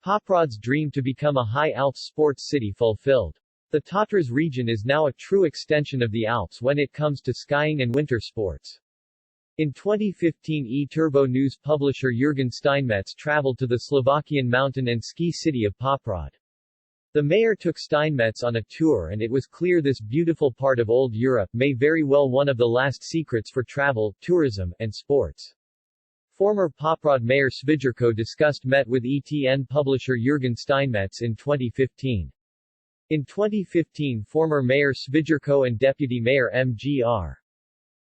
Poprad's dream to become a high Alps sports city fulfilled. The Tatras region is now a true extension of the Alps when it comes to skiing and winter sports. In 2015, E-Turbo news publisher Jürgen Steinmetz traveled to the Slovakian mountain and ski city of Poprad. The mayor took Steinmetz on a tour, and it was clear this beautiful part of old Europe may very well one of the last secrets for travel, tourism, and sports. Former Poprad mayor Svijerko discussed met with ETN publisher Jürgen Steinmetz in 2015. In 2015, former mayor Svijerko and deputy mayor Mgr.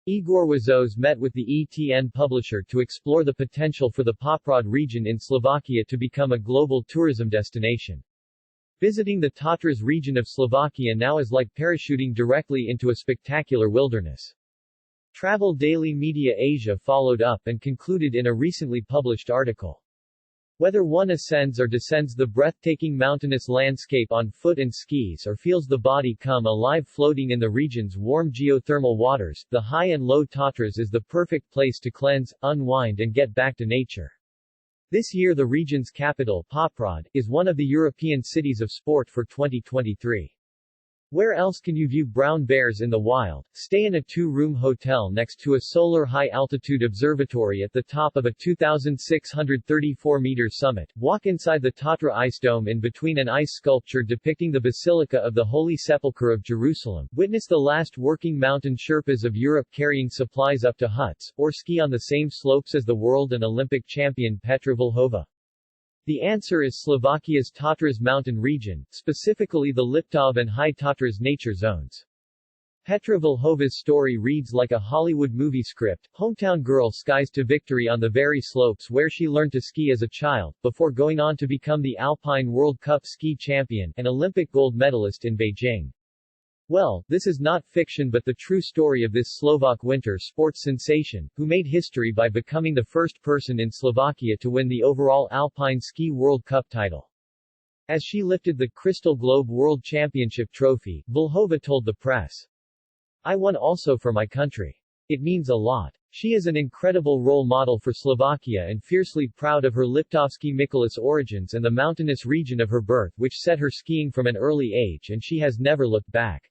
Igor Wazos met with the ETN publisher to explore the potential for the Poprad region in Slovakia to become a global tourism destination. Visiting the Tatras region of Slovakia now is like parachuting directly into a spectacular wilderness. Travel Daily Media Asia followed up and concluded in a recently published article. Whether one ascends or descends the breathtaking mountainous landscape on foot and skis or feels the body come alive floating in the region's warm geothermal waters, the high and low Tatras is the perfect place to cleanse, unwind and get back to nature. This year the region's capital, Poprad, is one of the European cities of sport for 2023. Where else can you view brown bears in the wild, stay in a 2-room hotel next to a solar high-altitude observatory at the top of a 2,634-meter summit, walk inside the Tatra Ice Dome in between an ice sculpture depicting the Basilica of the Holy Sepulchre of Jerusalem, witness the last working mountain Sherpas of Europe carrying supplies up to huts, or ski on the same slopes as the world and Olympic champion Petra Vlhova? The answer is Slovakia's Tatras mountain region, specifically the Liptov and High Tatras nature zones. Petra Vlhova's story reads like a Hollywood movie script. Hometown girl skies to victory on the very slopes where she learned to ski as a child, before going on to become the Alpine World Cup ski champion and Olympic gold medalist in Beijing. Well, this is not fiction but the true story of this Slovak winter sports sensation, who made history by becoming the first person in Slovakia to win the overall Alpine Ski World Cup title. As she lifted the Crystal Globe World Championship trophy, Vlhova told the press, "I won also for my country. It means a lot." She is an incredible role model for Slovakia and fiercely proud of her Liptovsky Mikulis origins and the mountainous region of her birth which set her skiing from an early age, and she has never looked back.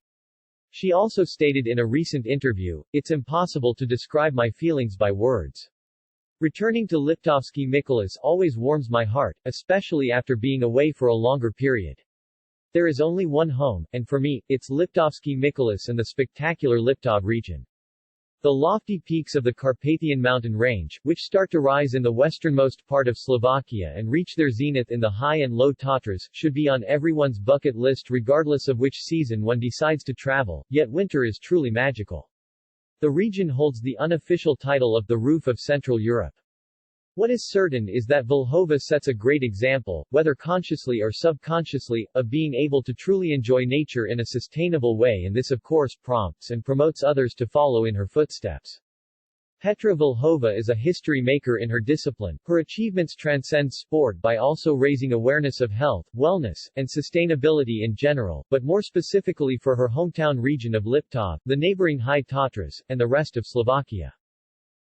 She also stated in a recent interview, "It's impossible to describe my feelings by words. Returning to Liptovsky Mikulis always warms my heart, especially after being away for a longer period. There is only one home, and for me, it's Liptovsky Mikulis and the spectacular Liptov region." The lofty peaks of the Carpathian mountain range, which start to rise in the westernmost part of Slovakia and reach their zenith in the high and low Tatras, should be on everyone's bucket list regardless of which season one decides to travel, yet winter is truly magical. The region holds the unofficial title of the roof of Central Europe. What is certain is that Vlhova sets a great example, whether consciously or subconsciously, of being able to truly enjoy nature in a sustainable way, and this of course prompts and promotes others to follow in her footsteps. Petra Vlhova is a history maker in her discipline. Her achievements transcend sport by also raising awareness of health, wellness, and sustainability in general, but more specifically for her hometown region of Liptov, the neighboring High Tatras, and the rest of Slovakia.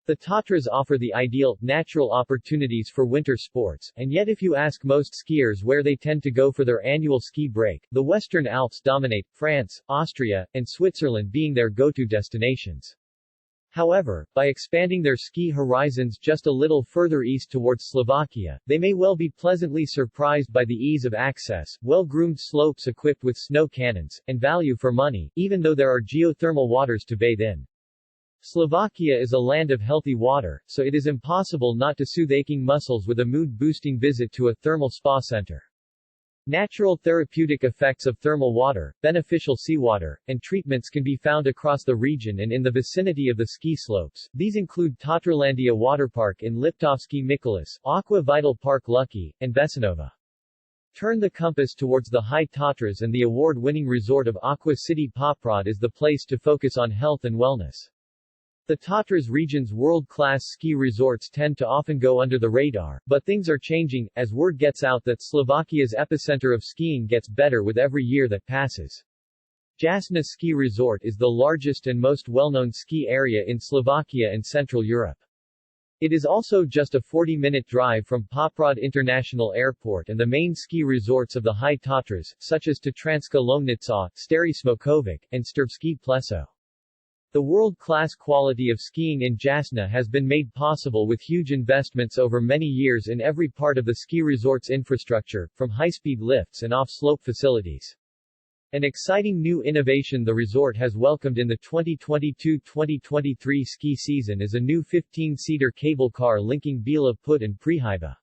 The Tatras offer the ideal, natural opportunities for winter sports, and yet if you ask most skiers where they tend to go for their annual ski break, the Western Alps dominate, France, Austria, and Switzerland being their go-to destinations. However, by expanding their ski horizons just a little further east towards Slovakia, they may well be pleasantly surprised by the ease of access, well-groomed slopes equipped with snow cannons, and value for money, even though there are geothermal waters to bathe in. Slovakia is a land of healthy water, so it is impossible not to soothe aching muscles with a mood-boosting visit to a thermal spa center. Natural therapeutic effects of thermal water, beneficial seawater, and treatments can be found across the region and in the vicinity of the ski slopes. These include Tatralandia Waterpark in Liptovsky Mikulis, Aqua Vital Park Lucky, and Besanova. Turn the compass towards the High Tatras, and the award-winning resort of Aqua City Poprad is the place to focus on health and wellness. The Tatras region's world-class ski resorts tend to often go under the radar, but things are changing, as word gets out that Slovakia's epicenter of skiing gets better with every year that passes. Jasna Ski Resort is the largest and most well-known ski area in Slovakia and Central Europe. It is also just a 40-minute drive from Poprad International Airport and the main ski resorts of the High Tatras, such as Tatranska Lomnica, Stary Smokovic, and Strbski Pleso. The world-class quality of skiing in Jasna has been made possible with huge investments over many years in every part of the ski resort's infrastructure, from high-speed lifts and off-slope facilities. An exciting new innovation the resort has welcomed in the 2022-2023 ski season is a new 15-seater cable car linking Bila Put and Prihiba.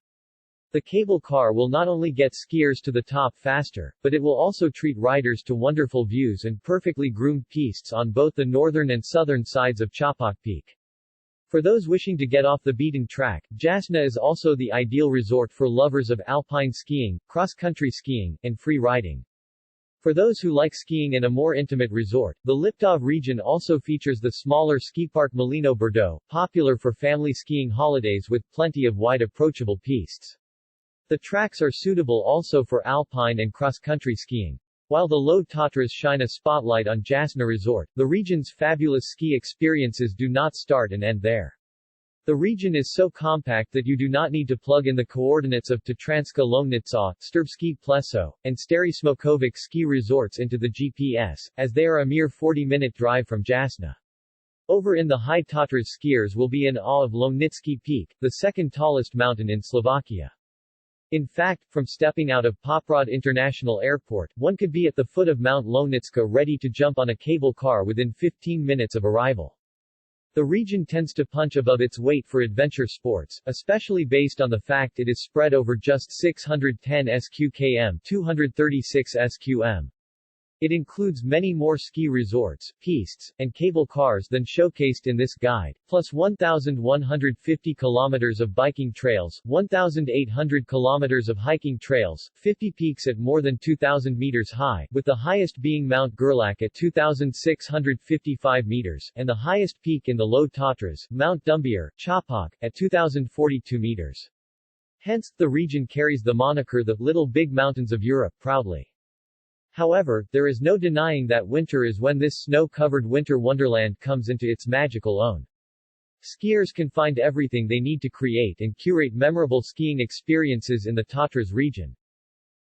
The cable car will not only get skiers to the top faster, but it will also treat riders to wonderful views and perfectly groomed pistes on both the northern and southern sides of Chapak Peak. For those wishing to get off the beaten track, Jasna is also the ideal resort for lovers of alpine skiing, cross-country skiing, and free riding. For those who like skiing in a more intimate resort, the Liptov region also features the smaller ski park Molino Bordeaux, popular for family skiing holidays with plenty of wide approachable pistes. The tracks are suitable also for alpine and cross-country skiing. While the Low Tatras shine a spotlight on Jasna Resort, the region's fabulous ski experiences do not start and end there. The region is so compact that you do not need to plug in the coordinates of Tatranska Lomnica, Strbski Pleso, and Stary Smokovic ski resorts into the GPS, as they are a mere 40-minute drive from Jasna. Over in the High Tatras, skiers will be in awe of Lomnicki Peak, the second tallest mountain in Slovakia. In fact, from stepping out of Poprad International Airport, one could be at the foot of Mount Lomnica ready to jump on a cable car within 15 minutes of arrival. The region tends to punch above its weight for adventure sports, especially based on the fact it is spread over just 610 sq.km 236 sq.m. It includes many more ski resorts, pistes, and cable cars than showcased in this guide, plus 1,150 kilometers of biking trails, 1,800 kilometers of hiking trails, 50 peaks at more than 2,000 meters high, with the highest being Mount Gerlach at 2,655 meters, and the highest peak in the Low Tatras, Mount Dumbier, Chapak, at 2,042 meters. Hence, the region carries the moniker the Little Big Mountains of Europe proudly. However, there is no denying that winter is when this snow-covered winter wonderland comes into its magical own. Skiers can find everything they need to create and curate memorable skiing experiences in the Tatras region.